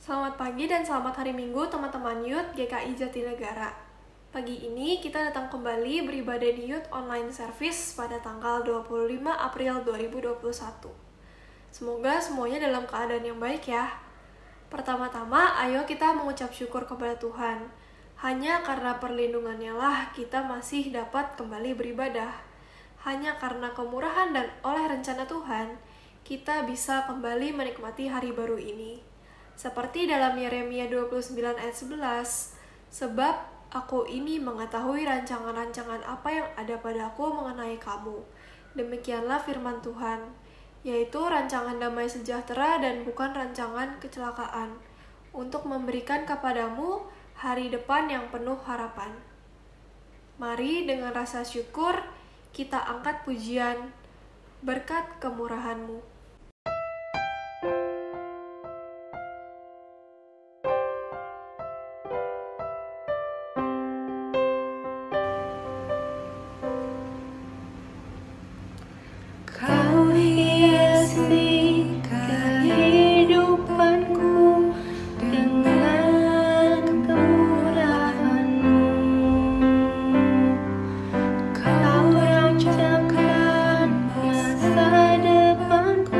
Selamat pagi dan selamat hari Minggu teman-teman Youth GKI Jatinegara. Pagi ini kita datang kembali beribadah di Youth Online Service pada tanggal 25 April 2021. Semoga semuanya dalam keadaan yang baik ya. Pertama-tama, ayo kita mengucap syukur kepada Tuhan. Hanya karena perlindungannya lah kita masih dapat kembali beribadah. Hanya karena kemurahan dan oleh rencana Tuhan, kita bisa kembali menikmati hari baru ini. Seperti dalam Yeremia 29 ayat 11, sebab aku ini mengetahui rancangan-rancangan apa yang ada padaku mengenai kamu. Demikianlah firman Tuhan, yaitu rancangan damai sejahtera dan bukan rancangan kecelakaan, untuk memberikan kepadamu hari depan yang penuh harapan. Mari dengan rasa syukur kita angkat pujian berkat kemurahan-Mu. Kau hiasi kehidupanku dengan kemurahan-Mu. Kau rancangkan masa depanku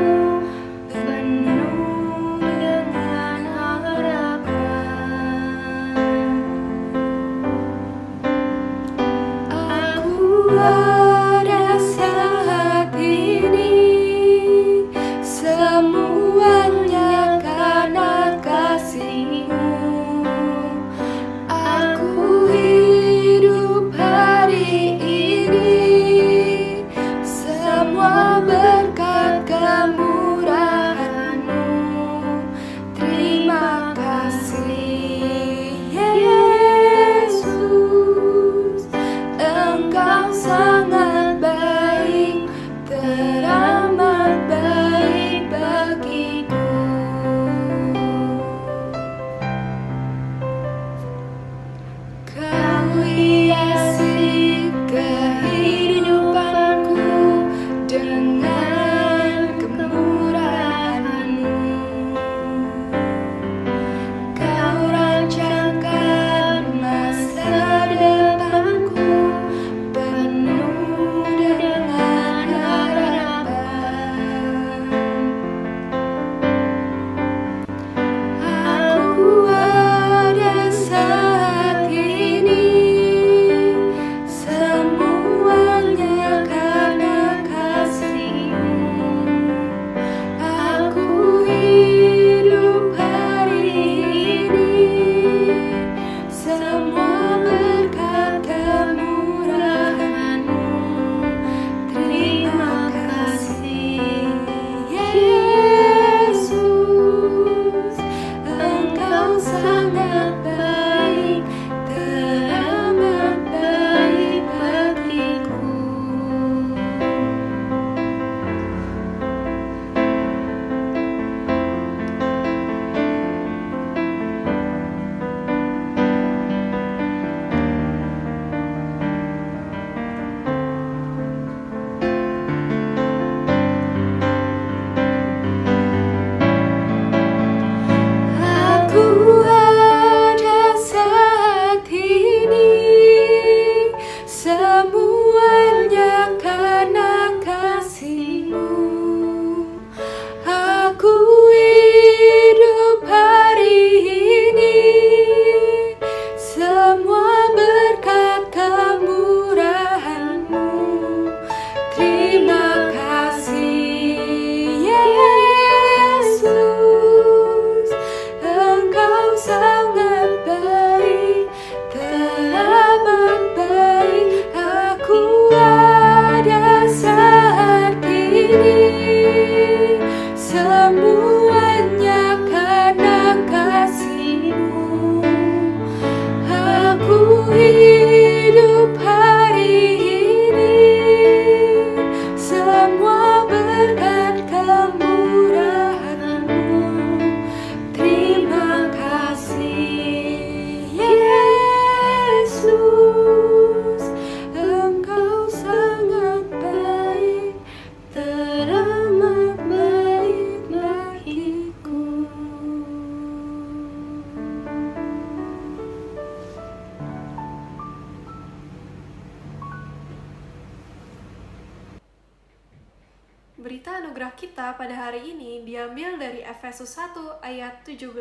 anugerah kita pada hari ini diambil dari Efesus 1 ayat 17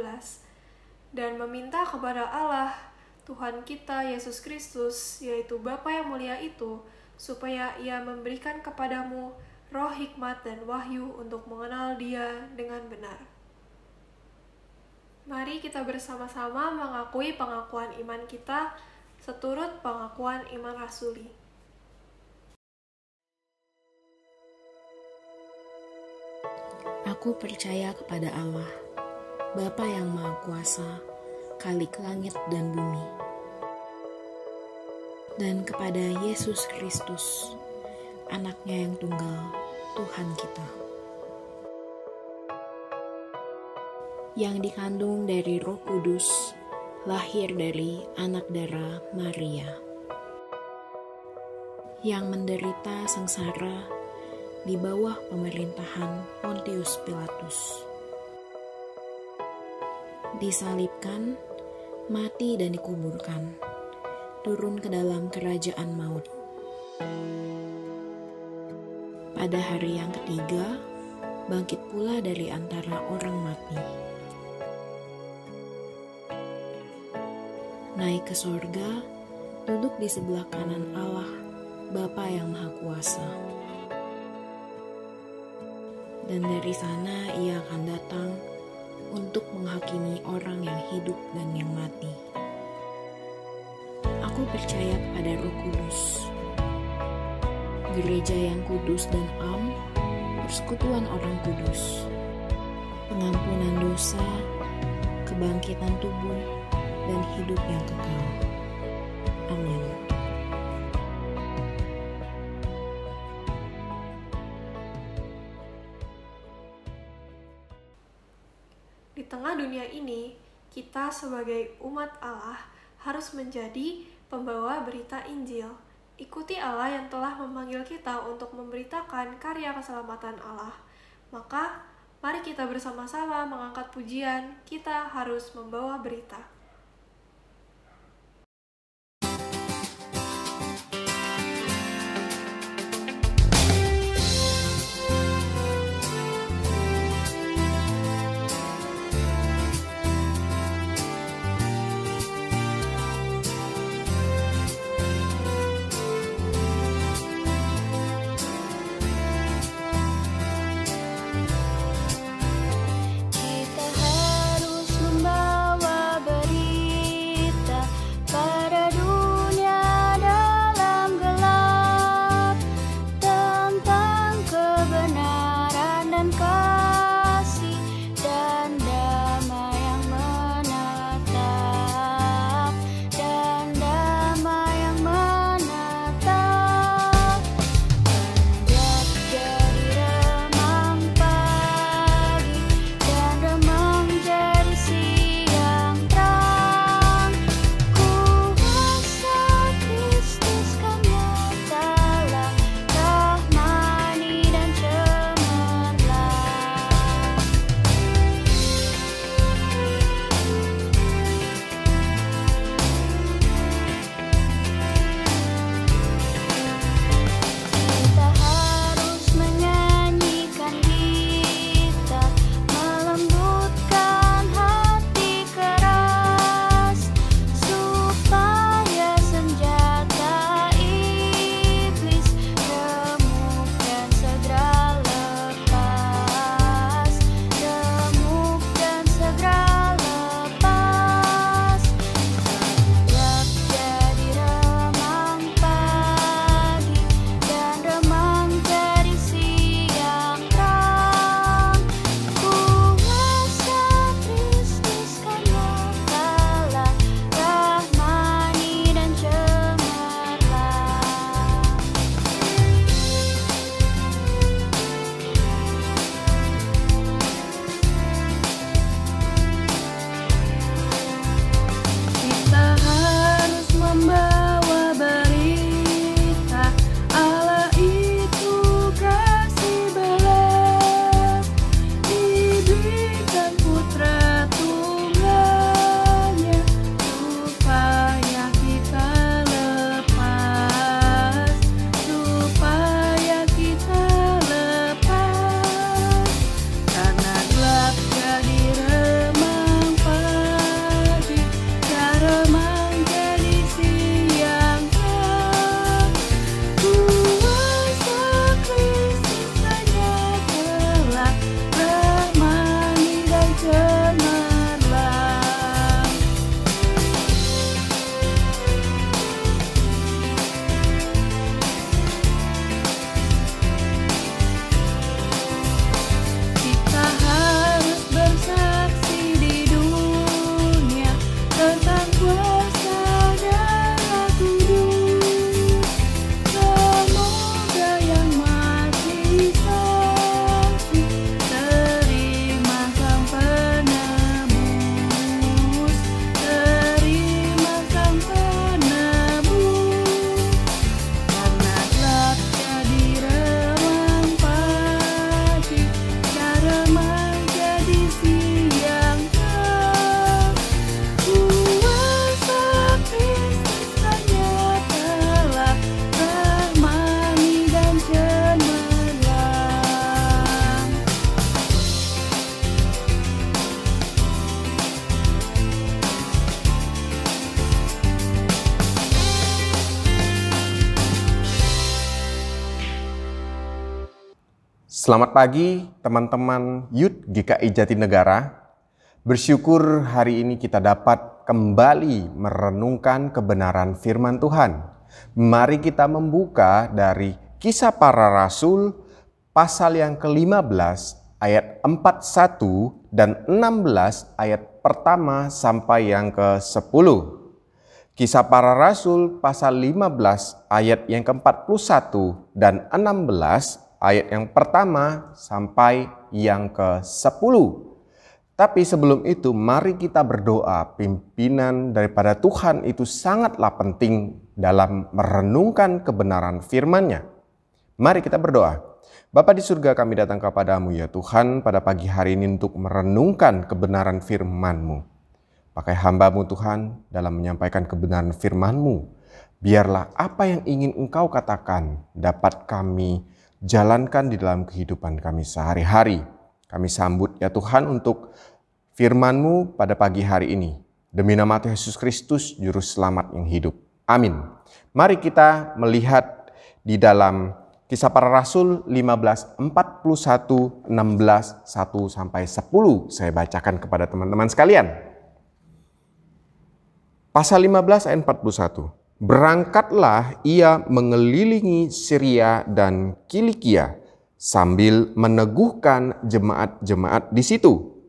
dan meminta kepada Allah, Tuhan kita Yesus Kristus, yaitu Bapa yang mulia itu, supaya Ia memberikan kepadamu roh hikmat dan wahyu untuk mengenal Dia dengan benar. Mari kita bersama-sama mengakui pengakuan iman kita seturut pengakuan iman rasuli. Aku percaya kepada Allah, Bapa yang Maha Kuasa, Khalik langit dan bumi, dan kepada Yesus Kristus, Anaknya yang tunggal, Tuhan kita, yang dikandung dari Roh Kudus, lahir dari anak darah Maria, yang menderita sengsara di bawah pemerintahan Pontius Pilatus, disalibkan, mati dan dikuburkan, turun ke dalam kerajaan maut. Pada hari yang ketiga, bangkit pula dari antara orang mati, naik ke sorga, duduk di sebelah kanan Allah, Bapa yang Maha Kuasa. Dan dari sana Ia akan datang untuk menghakimi orang yang hidup dan yang mati. Aku percaya kepada Roh Kudus, gereja yang kudus dan am, persekutuan orang kudus, pengampunan dosa, kebangkitan tubuh, dan hidup yang kekal. Amin. Di tengah dunia ini, kita sebagai umat Allah harus menjadi pembawa berita Injil. Ikuti Allah yang telah memanggil kita untuk memberitakan karya keselamatan Allah. Maka, mari kita bersama-sama mengangkat pujian, kita harus membawa berita. Kita harus membawa berita Selamat pagi teman-teman Youth GKI Jatinegara. Bersyukur hari ini kita dapat kembali merenungkan kebenaran firman Tuhan. Mari kita membuka dari Kisah Para Rasul pasal yang ke-15 ayat 41 dan 16 ayat pertama sampai yang ke-10. Kisah Para Rasul pasal 15 ayat yang ke-41 dan 16 ayat yang pertama sampai yang ke-10. Tapi sebelum itu mari kita berdoa. Pimpinan daripada Tuhan itu sangatlah penting dalam merenungkan kebenaran firman-Nya. Mari kita berdoa. Bapa di surga, kami datang kepadamu ya Tuhan pada pagi hari ini untuk merenungkan kebenaran firman-Mu. Pakai hamba-Mu Tuhan dalam menyampaikan kebenaran firman-Mu. Biarlah apa yang ingin Engkau katakan dapat kami jalankan di dalam kehidupan kami sehari-hari. Kami sambut ya Tuhan untuk firman-Mu pada pagi hari ini. Demi nama Tuhan Yesus Kristus, Juru Selamat yang hidup. Amin. Mari kita melihat di dalam Kisah Para Rasul 15, 41, 16, 1 sampai 10. Saya bacakan kepada teman-teman sekalian. Pasal 15 ayat 41. Berangkatlah ia mengelilingi Syria dan Kilikia sambil meneguhkan jemaat-jemaat di situ.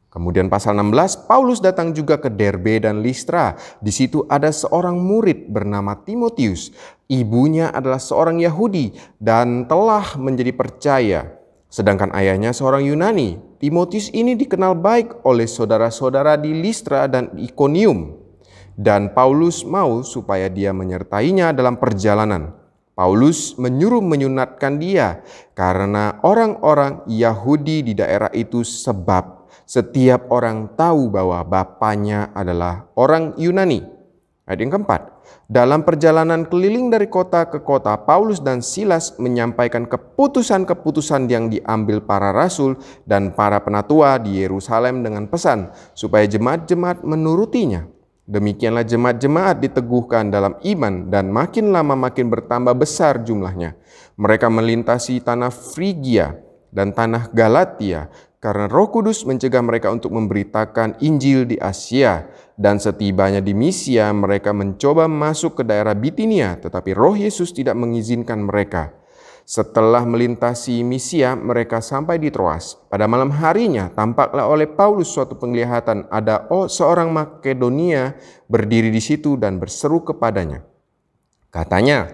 Kemudian pasal 16, Paulus datang juga ke Derbe dan Listra. Di situ ada seorang murid bernama Timotius. Ibunya adalah seorang Yahudi dan telah menjadi percaya. Sedangkan ayahnya seorang Yunani. Timotius ini dikenal baik oleh saudara-saudara di Listra dan Ikonium. Dan Paulus mau supaya dia menyertainya dalam perjalanan. Paulus menyuruh menyunatkan dia karena orang-orang Yahudi di daerah itu, sebab setiap orang tahu bahwa bapaknya adalah orang Yunani. Ayat yang keempat. Dalam perjalanan keliling dari kota ke kota, Paulus dan Silas menyampaikan keputusan-keputusan yang diambil para rasul dan para penatua di Yerusalem dengan pesan supaya jemaat-jemaat menurutinya. Demikianlah jemaat-jemaat diteguhkan dalam iman dan makin lama makin bertambah besar jumlahnya. Mereka melintasi tanah Frigia dan tanah Galatia karena Roh Kudus mencegah mereka untuk memberitakan Injil di Asia. Dan setibanya di Misia mereka mencoba masuk ke daerah Bitinia, tetapi Roh Yesus tidak mengizinkan mereka. Setelah melintasi Misia, mereka sampai di Troas. Pada malam harinya, tampaklah oleh Paulus suatu penglihatan. Ada seorang Makedonia berdiri di situ dan berseru kepadanya. Katanya,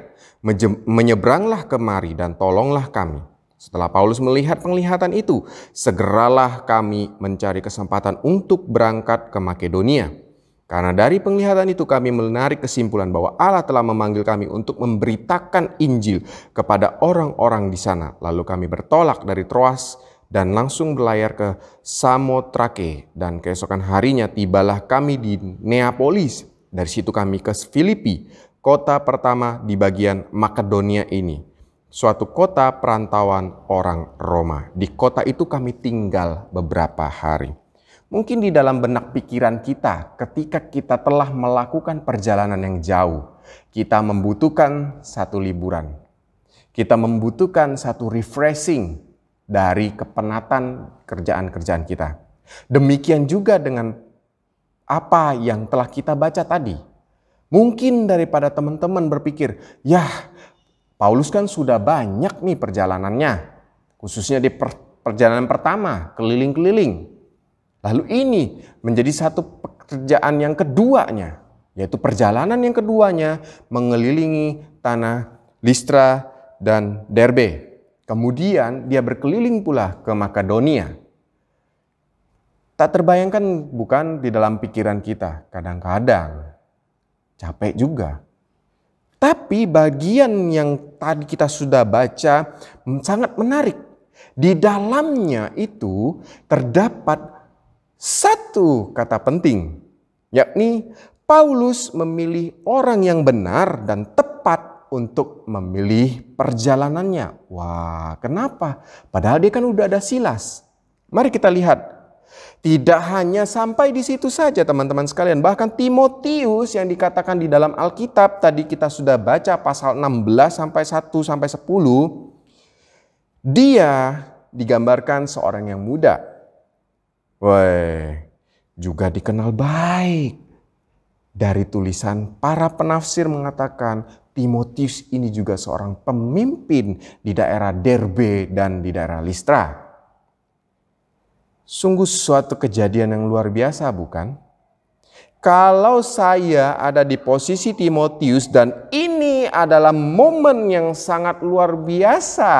menyeberanglah kemari dan tolonglah kami. Setelah Paulus melihat penglihatan itu, segeralah kami mencari kesempatan untuk berangkat ke Makedonia. Karena dari penglihatan itu kami menarik kesimpulan bahwa Allah telah memanggil kami untuk memberitakan Injil kepada orang-orang di sana. Lalu kami bertolak dari Troas dan langsung berlayar ke Samotrake. Dan keesokan harinya tibalah kami di Neapolis. Dari situ kami ke Filipi, kota pertama di bagian Makedonia ini. Suatu kota perantauan orang Roma. Di kota itu kami tinggal beberapa hari. Mungkin di dalam benak pikiran kita ketika kita telah melakukan perjalanan yang jauh, kita membutuhkan satu liburan. Kita membutuhkan satu refreshing dari kepenatan kerjaan-kerjaan kita. Demikian juga dengan apa yang telah kita baca tadi. Mungkin daripada teman-teman berpikir, ya Paulus kan sudah banyak nih perjalanannya. Khususnya di perjalanan pertama, keliling-keliling. Lalu ini menjadi satu pekerjaan yang keduanya, yaitu perjalanan yang keduanya mengelilingi tanah Listra dan Derbe. Kemudian dia berkeliling pula ke Makedonia. Tak terbayangkan bukan di dalam pikiran kita, kadang-kadang capek juga. Tapi bagian yang tadi kita sudah baca sangat menarik. Di dalamnya itu terdapat satu kata penting, yakni Paulus memilih orang yang benar dan tepat untuk memilih perjalanannya. Wah, kenapa? Padahal dia kan udah ada Silas. Mari kita lihat. Tidak hanya sampai di situ saja teman-teman sekalian. Bahkan Timotius yang dikatakan di dalam Alkitab, tadi kita sudah baca pasal 16 sampai 1 sampai 10. Dia digambarkan seorang yang muda. Juga dikenal baik. Dari tulisan para penafsir mengatakan Timotius ini juga seorang pemimpin di daerah Derbe dan di daerah Listra. Sungguh suatu kejadian yang luar biasa, bukan? Kalau saya ada di posisi Timotius dan ini adalah momen yang sangat luar biasa.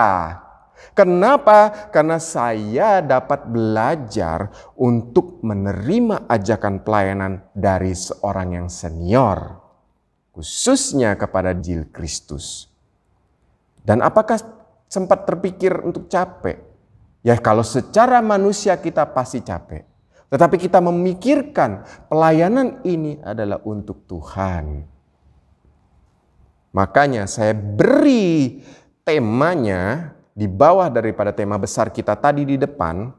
Kenapa? Karena saya dapat belajar untuk menerima ajakan pelayanan dari seorang yang senior, khususnya kepada Injil Kristus. Dan apakah sempat terpikir untuk capek? Ya, kalau secara manusia kita pasti capek. Tetapi kita memikirkan pelayanan ini adalah untuk Tuhan. Makanya saya beri temanya di bawah daripada tema besar kita tadi di depan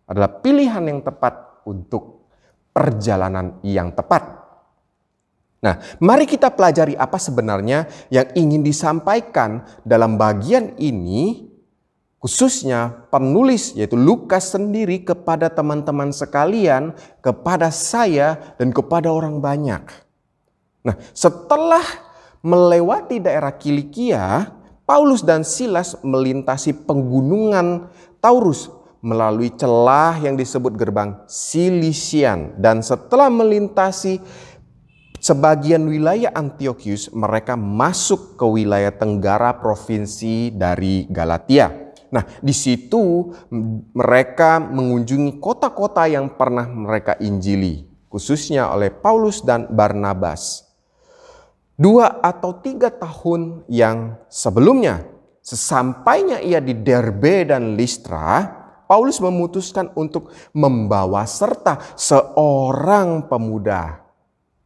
adalah pilihan yang tepat untuk perjalanan yang tepat. Nah, mari kita pelajari apa sebenarnya yang ingin disampaikan dalam bagian ini, khususnya penulis yaitu Lukas sendiri kepada teman-teman sekalian, kepada saya dan kepada orang banyak. Nah, setelah melewati daerah Kilikia, Paulus dan Silas melintasi penggunungan Taurus melalui celah yang disebut gerbang Silisian. Dan setelah melintasi sebagian wilayah Antiochius, mereka masuk ke wilayah tenggara provinsi dari Galatia. Nah, di situ mereka mengunjungi kota-kota yang pernah mereka injili, khususnya oleh Paulus dan Barnabas. 2 atau 3 tahun yang sebelumnya, sesampainya ia di Derbe dan Listra, Paulus memutuskan untuk membawa serta seorang pemuda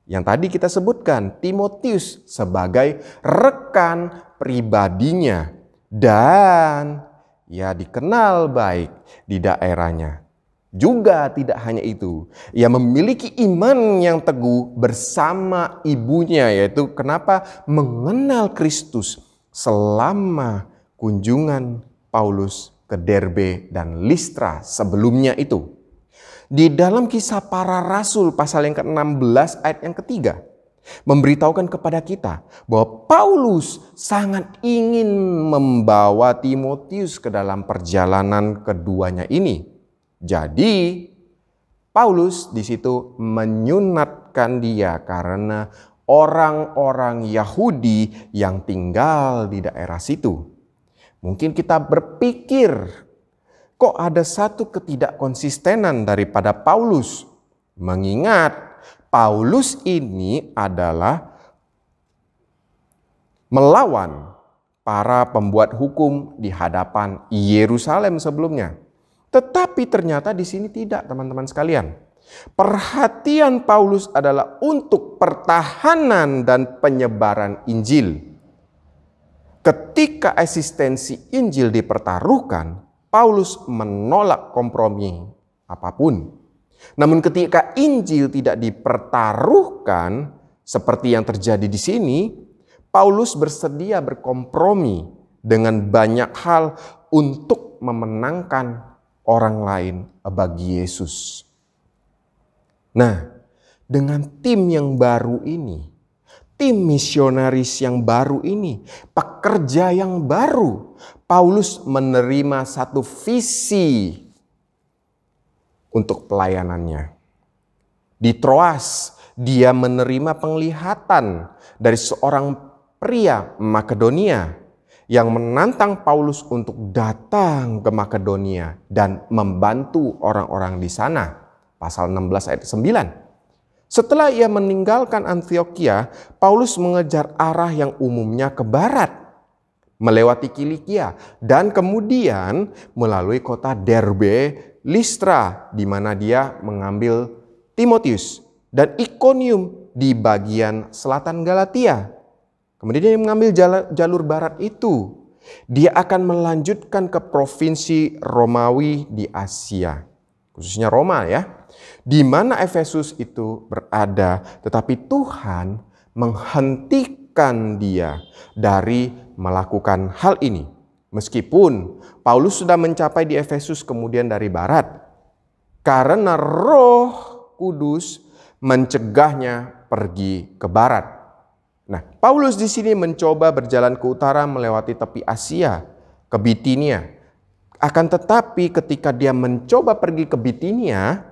yang tadi kita sebutkan, Timotius, sebagai rekan pribadinya. Dan ia dikenal baik di daerahnya. Juga tidak hanya itu, ia memiliki iman yang teguh bersama ibunya, yaitu kenapa mengenal Kristus selama kunjungan Paulus ke Derbe dan Listra sebelumnya itu. Di dalam Kisah Para Rasul pasal yang ke-16 ayat yang ketiga, memberitahukan kepada kita bahwa Paulus sangat ingin membawa Timotius ke dalam perjalanan keduanya ini. Jadi Paulus di situ menyunatkan dia karena orang-orang Yahudi yang tinggal di daerah situ. Mungkin kita berpikir, kok ada satu ketidakkonsistenan daripada Paulus? Mengingat Paulus ini adalah melawan para pembuat hukum di hadapan Yerusalem sebelumnya. Tetapi ternyata di sini tidak, teman-teman sekalian. Perhatian Paulus adalah untuk pertahanan dan penyebaran Injil. Ketika eksistensi Injil dipertaruhkan, Paulus menolak kompromi apapun. Namun ketika Injil tidak dipertaruhkan seperti yang terjadi di sini, Paulus bersedia berkompromi dengan banyak hal untuk memenangkan orang lain bagi Yesus. Nah, dengan tim yang baru ini, tim misionaris yang baru ini, pekerja yang baru, Paulus menerima satu visi untuk pelayanannya. Di Troas, dia menerima penglihatan dari seorang pria Makedonia yang menantang Paulus untuk datang ke Makedonia dan membantu orang-orang di sana. Pasal 16 ayat 9. Setelah ia meninggalkan Antiokhia, Paulus mengejar arah yang umumnya ke barat, melewati Kilikia, dan kemudian melalui kota Derbe, Listra, di mana dia mengambil Timotius, dan Ikonium di bagian selatan Galatia. Kemudian dia mengambil jalur barat itu. Dia akan melanjutkan ke provinsi Romawi di Asia, khususnya Roma ya, di mana Efesus itu berada. Tetapi Tuhan menghentikan dia dari melakukan hal ini. Meskipun Paulus sudah mencapai di Efesus kemudian dari barat, karena Roh Kudus mencegahnya pergi ke barat. Nah, Paulus di sini mencoba berjalan ke utara melewati tepi Asia ke Bitinia. Akan tetapi ketika dia mencoba pergi ke Bitinia,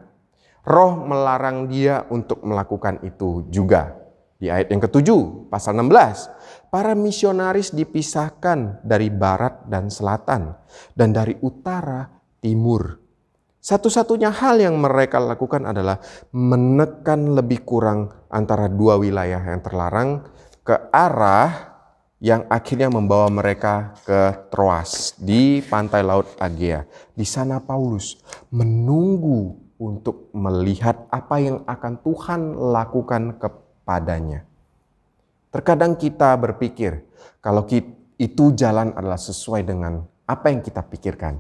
Roh melarang dia untuk melakukan itu juga. Di ayat yang ke-7, pasal 16, para misionaris dipisahkan dari barat dan selatan, dan dari utara timur. Satu-satunya hal yang mereka lakukan adalah menekan lebih kurang antara dua wilayah yang terlarang ke arah yang akhirnya membawa mereka ke Troas di pantai laut Aegea. Di sana Paulus menunggu untuk melihat apa yang akan Tuhan lakukan kepadanya. Terkadang kita berpikir kalau itu jalan adalah sesuai dengan apa yang kita pikirkan.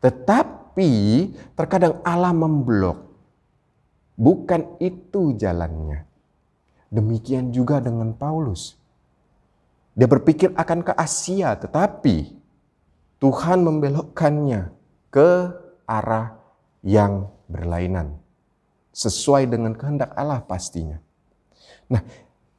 Tetapi terkadang Allah memblok. Bukan itu jalannya. Demikian juga dengan Paulus. Dia berpikir akan ke Asia, tetapi Tuhan membelokkannya ke arah yang berlainan. Sesuai dengan kehendak Allah pastinya. Nah,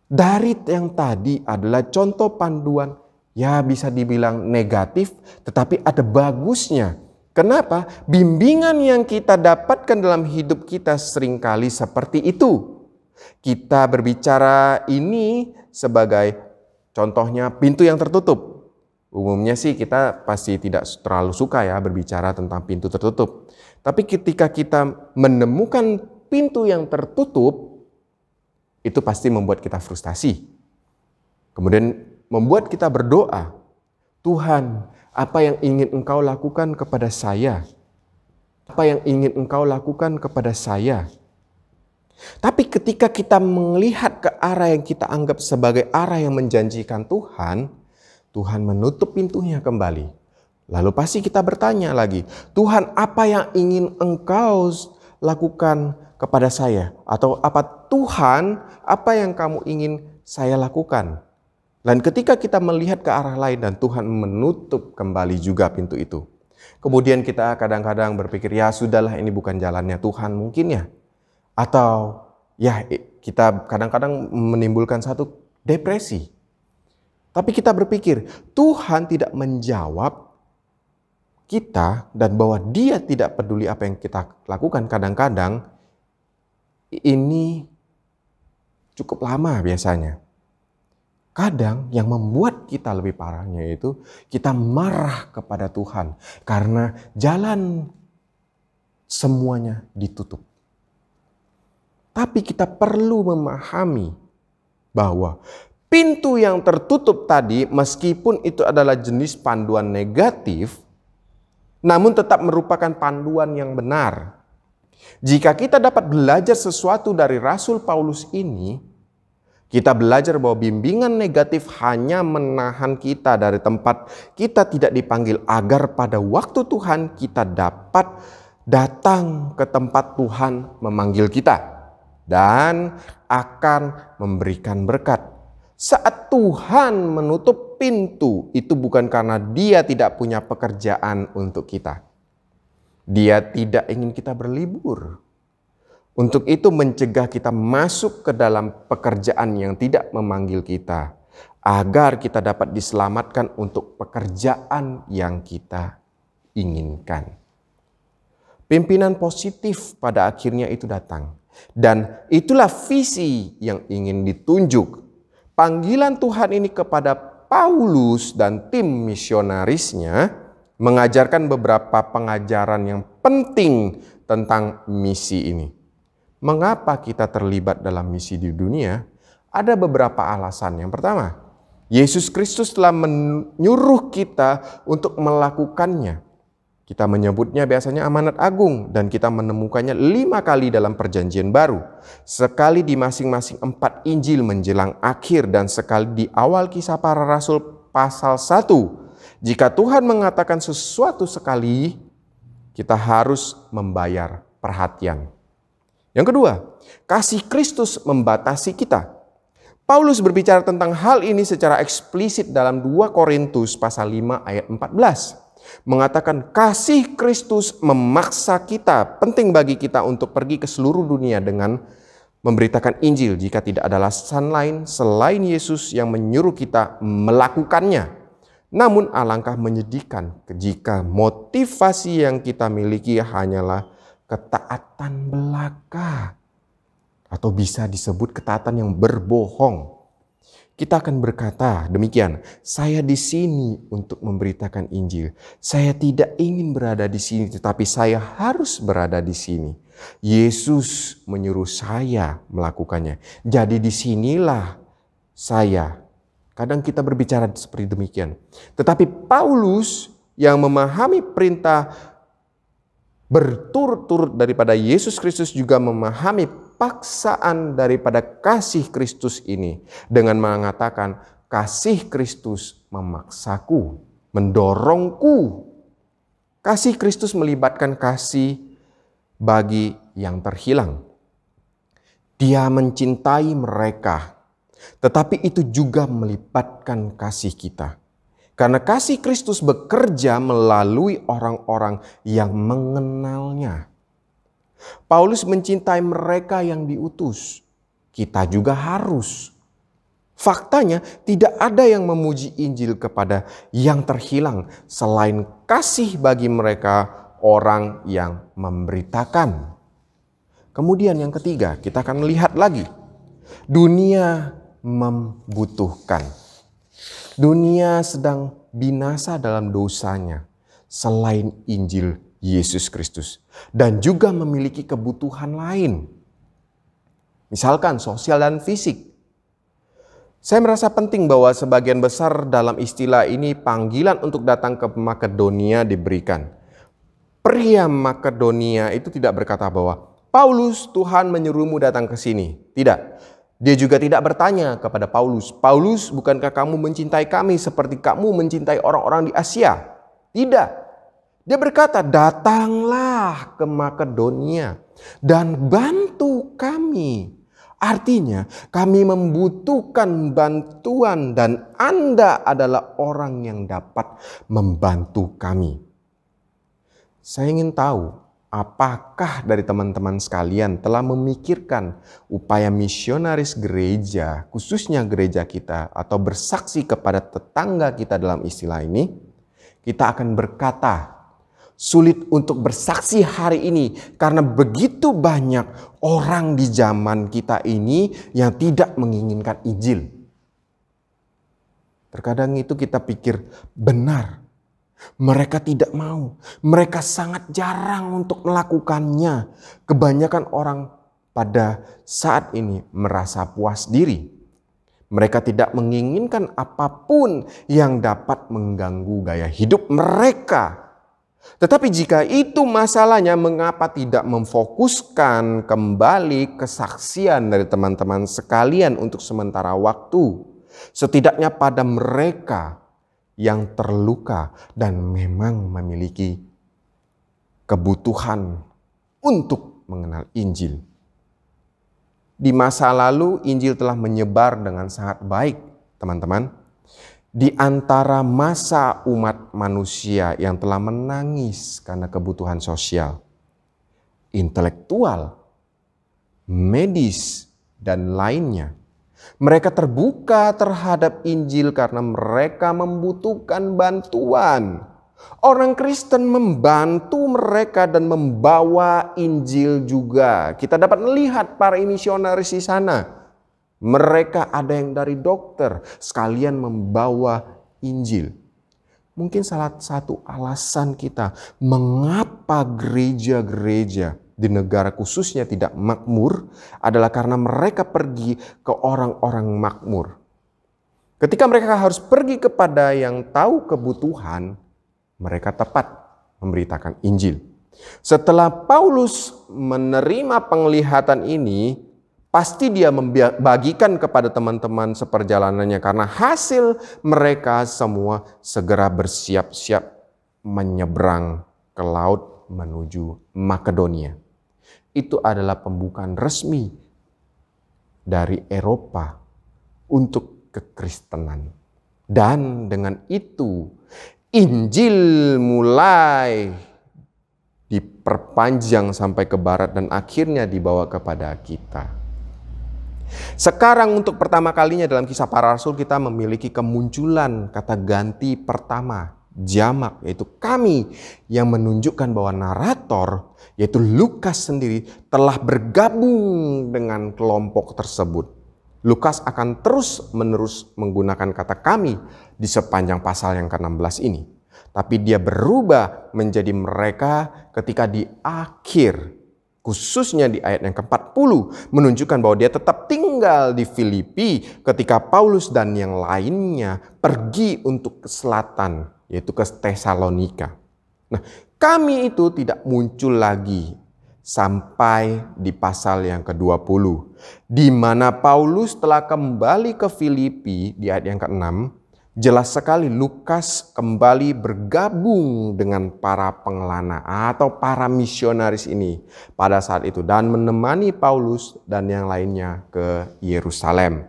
dari yang tadi adalah contoh panduan, ya bisa dibilang negatif, tetapi ada bagusnya. Kenapa? Bimbingan yang kita dapatkan dalam hidup kita seringkali seperti itu. Kita berbicara ini sebagai contohnya pintu yang tertutup. Umumnya sih kita pasti tidak terlalu suka ya berbicara tentang pintu tertutup. Tapi ketika kita menemukan pintu yang tertutup, itu pasti membuat kita frustasi. Kemudian membuat kita berdoa, Tuhan, apa yang ingin Engkau lakukan kepada saya? Apa yang ingin Engkau lakukan kepada saya? Tapi ketika kita melihat ke arah yang kita anggap sebagai arah yang menjanjikan Tuhan, Tuhan menutup pintunya kembali. Lalu pasti kita bertanya lagi, Tuhan, apa yang ingin Engkau lakukan kepada saya? Atau apa Tuhan, apa yang kamu ingin saya lakukan? Dan ketika kita melihat ke arah lain dan Tuhan menutup kembali juga pintu itu. Kemudian kita kadang-kadang berpikir, ya sudahlah ini bukan jalannya Tuhan mungkin ya. Atau ya kita kadang-kadang menimbulkan satu depresi. Tapi kita berpikir Tuhan tidak menjawab kita dan bahwa Dia tidak peduli apa yang kita lakukan. Kadang-kadang ini cukup lama biasanya. Kadang yang membuat kita lebih parahnya itu kita marah kepada Tuhan karena jalan semuanya ditutup. Tapi kita perlu memahami bahwa pintu yang tertutup tadi meskipun itu adalah jenis panduan negatif, namun tetap merupakan panduan yang benar. Jika kita dapat belajar sesuatu dari Rasul Paulus ini, kita belajar bahwa bimbingan negatif hanya menahan kita dari tempat kita tidak dipanggil agar pada waktu Tuhan kita dapat datang ke tempat Tuhan memanggil kita dan akan memberikan berkat. Saat Tuhan menutup pintu, itu bukan karena Dia tidak punya pekerjaan untuk kita. Dia tidak ingin kita berlibur. Untuk itu mencegah kita masuk ke dalam pekerjaan yang tidak memanggil kita. Agar kita dapat diselamatkan untuk pekerjaan yang kita inginkan. Pimpinan positif pada akhirnya itu datang. Dan itulah visi yang ingin ditunjuk. Panggilan Tuhan ini kepada Paulus dan tim misionarisnya mengajarkan beberapa pengajaran yang penting tentang misi ini. Mengapa kita terlibat dalam misi di dunia? Ada beberapa alasan. Yang pertama, Yesus Kristus telah menyuruh kita untuk melakukannya. Kita menyebutnya biasanya amanat agung dan kita menemukannya 5 kali dalam perjanjian baru. Sekali di masing-masing 4 Injil menjelang akhir dan sekali di awal Kisah Para Rasul pasal 1. Jika Tuhan mengatakan sesuatu sekali, kita harus membayar perhatian. Yang kedua, kasih Kristus membatasi kita. Paulus berbicara tentang hal ini secara eksplisit dalam 2 Korintus pasal 5 ayat 14. Mengatakan kasih Kristus memaksa kita, penting bagi kita untuk pergi ke seluruh dunia dengan memberitakan Injil jika tidak ada alasan lain selain Yesus yang menyuruh kita melakukannya. Namun alangkah menyedihkan jika motivasi yang kita miliki hanyalah ketaatan belaka. Atau bisa disebut ketaatan yang berbohong. Kita akan berkata demikian, saya di sini untuk memberitakan Injil. Saya tidak ingin berada di sini, tetapi saya harus berada di sini. Yesus menyuruh saya melakukannya. Jadi disinilah saya. Kadang kita berbicara seperti demikian. Tetapi Paulus yang memahami perintah berturut-turut daripada Yesus Kristus juga memahami paksaan daripada kasih Kristus ini dengan mengatakan kasih Kristus memaksaku, mendorongku. Kasih Kristus melibatkan kasih bagi yang terhilang. Dia mencintai mereka, tetapi itu juga melibatkan kasih kita. Karena kasih Kristus bekerja melalui orang-orang yang mengenalnya. Paulus mencintai mereka yang diutus. Kita juga harus. Faktanya tidak ada yang memuji Injil kepada yang terhilang selain kasih bagi mereka orang yang memberitakan. Kemudian yang ketiga, kita akan melihat lagi. Dunia membutuhkan. Dunia sedang binasa dalam dosanya selain Injil Yesus Kristus. Dan juga memiliki kebutuhan lain. Misalkan sosial dan fisik. Saya merasa penting bahwa sebagian besar dalam istilah ini panggilan untuk datang ke Makedonia diberikan. Pria Makedonia itu tidak berkata bahwa Paulus, Tuhan menyuruhmu datang ke sini. Tidak. Dia juga tidak bertanya kepada Paulus, Paulus, bukankah kamu mencintai kami seperti kamu mencintai orang-orang di Asia? Tidak. Dia berkata, datanglah ke Makedonia dan bantu kami. Artinya kami membutuhkan bantuan dan Anda adalah orang yang dapat membantu kami. Saya ingin tahu apakah dari teman-teman sekalian telah memikirkan upaya misionaris gereja, khususnya gereja kita, atau bersaksi kepada tetangga kita dalam istilah ini. Kita akan berkata, sulit untuk bersaksi hari ini karena begitu banyak orang di zaman kita ini yang tidak menginginkan Injil. Terkadang itu kita pikir benar. Mereka tidak mau. Mereka sangat jarang untuk melakukannya. Kebanyakan orang pada saat ini merasa puas diri. Mereka tidak menginginkan apapun yang dapat mengganggu gaya hidup mereka. Tetapi jika itu masalahnya, mengapa tidak memfokuskan kembali kesaksian dari teman-teman sekalian untuk sementara waktu? Setidaknya pada mereka yang terluka dan memang memiliki kebutuhan untuk mengenal Injil. Di masa lalu Injil telah menyebar dengan sangat baik, teman-teman. Di antara masa umat manusia yang telah menangis karena kebutuhan sosial, intelektual, medis, dan lainnya. Mereka terbuka terhadap Injil karena mereka membutuhkan bantuan. Orang Kristen membantu mereka dan membawa Injil juga. Kita dapat melihat para misionaris di sana. Mereka ada yang dari dokter sekalian membawa Injil. Mungkin salah satu alasan kita mengapa gereja-gereja di negara khususnya tidak makmur adalah karena mereka pergi ke orang-orang makmur. Ketika mereka harus pergi kepada yang tahu kebutuhan, mereka tepat memberitakan Injil. Setelah Paulus menerima penglihatan ini, pasti dia membagikan kepada teman-teman seperjalanannya karena hasil mereka semua segera bersiap-siap menyeberang ke laut menuju Makedonia. Itu adalah pembukaan resmi dari Eropa untuk kekristenan. Dan dengan itu Injil mulai diperpanjang sampai ke barat dan akhirnya dibawa kepada kita. Sekarang untuk pertama kalinya dalam Kisah Para Rasul kita memiliki kemunculan kata ganti pertama, jamak, yaitu kami, yang menunjukkan bahwa narator, yaitu Lukas sendiri, telah bergabung dengan kelompok tersebut. Lukas akan terus-menerus menggunakan kata kami di sepanjang pasal yang ke-16 ini. Tapi dia berubah menjadi mereka ketika di akhir, khususnya di ayat yang ke-40, menunjukkan bahwa dia tetap tinggal di Filipi ketika Paulus dan yang lainnya pergi untuk ke selatan, yaitu ke Tesalonika. Nah, kami itu tidak muncul lagi sampai di pasal yang ke-20, di mana Paulus telah kembali ke Filipi di ayat yang ke-6. Jelas sekali Lukas kembali bergabung dengan para pengelana atau para misionaris ini pada saat itu dan menemani Paulus dan yang lainnya ke Yerusalem.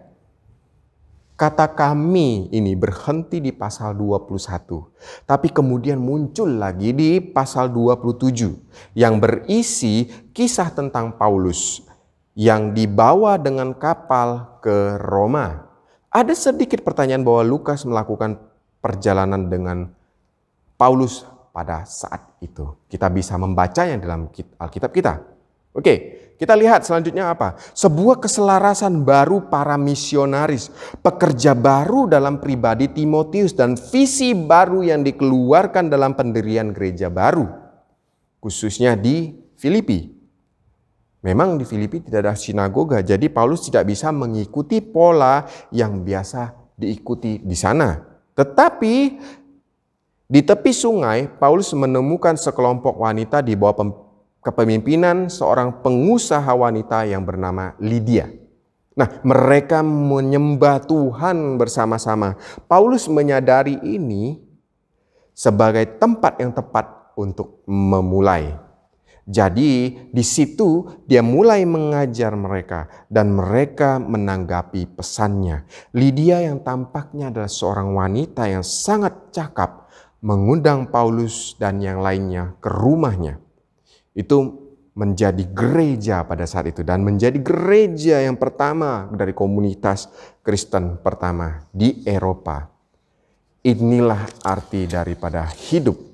Kata kami ini berhenti di pasal 21, tapi kemudian muncul lagi di pasal 27 yang berisi kisah tentang Paulus yang dibawa dengan kapal ke Roma. Ada sedikit pertanyaan bahwa Lukas melakukan perjalanan dengan Paulus pada saat itu. Kita bisa membacanya dalam Alkitab kita. Oke, kita lihat selanjutnya apa? Sebuah keselarasan baru para misionaris, pekerja baru dalam pribadi Timotius, dan visi baru yang dikeluarkan dalam pendirian gereja baru, khususnya di Filipi. Memang di Filipi tidak ada sinagoga, jadi Paulus tidak bisa mengikuti pola yang biasa diikuti di sana. Tetapi di tepi sungai, Paulus menemukan sekelompok wanita di bawah kepemimpinan seorang pengusaha wanita yang bernama Lydia. Nah, mereka menyembah Tuhan bersama-sama. Paulus menyadari ini sebagai tempat yang tepat untuk memulai. Jadi di situ dia mulai mengajar mereka dan mereka menanggapi pesannya. Lydia yang tampaknya adalah seorang wanita yang sangat cakap mengundang Paulus dan yang lainnya ke rumahnya. Itu menjadi gereja pada saat itu dan menjadi gereja yang pertama dari komunitas Kristen pertama di Eropa. Inilah arti daripada hidup.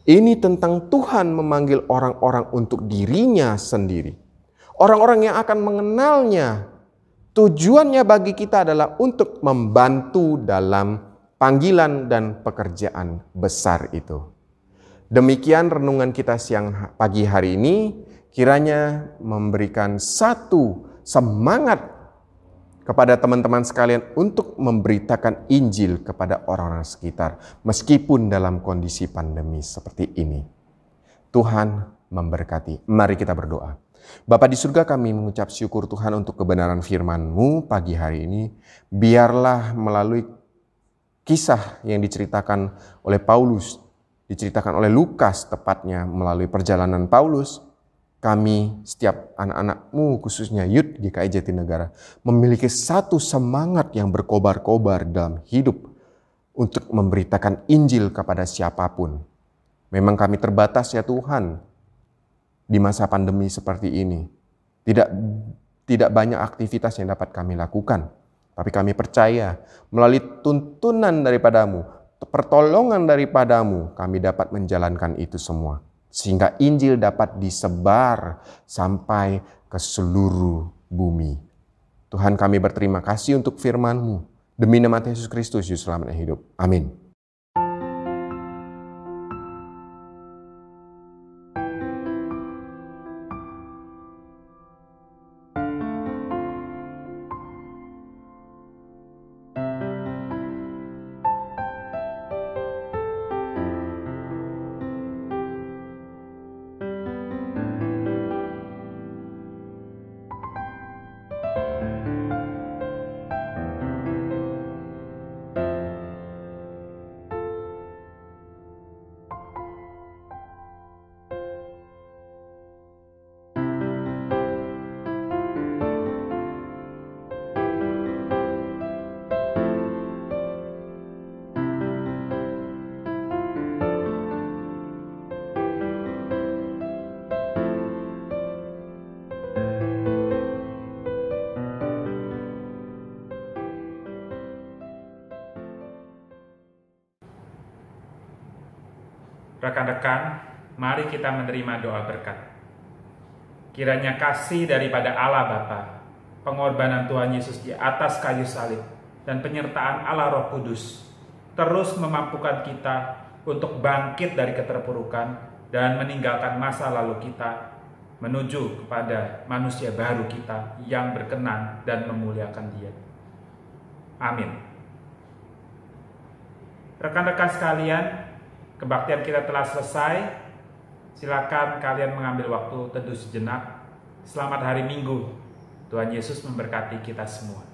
Ini tentang Tuhan memanggil orang-orang untuk dirinya sendiri. Orang-orang yang akan mengenalnya. Tujuannya bagi kita adalah untuk membantu dalam panggilan dan pekerjaan besar itu. Demikian renungan kita siang pagi hari ini. Kiranya memberikan satu semangat kepada teman-teman sekalian untuk memberitakan Injil kepada orang-orang sekitar, meskipun dalam kondisi pandemi seperti ini. Tuhan memberkati. Mari kita berdoa. Bapa di surga, kami mengucap syukur Tuhan untuk kebenaran firman-Mu pagi hari ini. Biarlah melalui kisah yang diceritakan oleh Paulus, diceritakan oleh Lukas tepatnya melalui perjalanan Paulus, kami setiap anak-anak-Mu khususnya Youth GKI Jatinegara memiliki satu semangat yang berkobar-kobar dalam hidup untuk memberitakan Injil kepada siapapun. Memang kami terbatas ya Tuhan di masa pandemi seperti ini. Tidak banyak aktivitas yang dapat kami lakukan. Tapi kami percaya melalui tuntunan daripada-Mu, pertolongan daripada-Mu, kami dapat menjalankan itu semua. Sehingga Injil dapat disebar sampai ke seluruh bumi. Tuhan, kami berterima kasih untuk firman-Mu. Demi nama Yesus Kristus, Juru Selamat yang hidup. Amin. Rekan-rekan, mari kita menerima doa berkat. Kiranya kasih daripada Allah Bapa, pengorbanan Tuhan Yesus di atas kayu salib, dan penyertaan Allah Roh Kudus terus memampukan kita untuk bangkit dari keterpurukan dan meninggalkan masa lalu kita menuju kepada manusia baru kita yang berkenan dan memuliakan Dia. Amin. Rekan-rekan sekalian, kebaktian kita telah selesai. Silakan kalian mengambil waktu teduh sejenak. Selamat hari Minggu. Tuhan Yesus memberkati kita semua.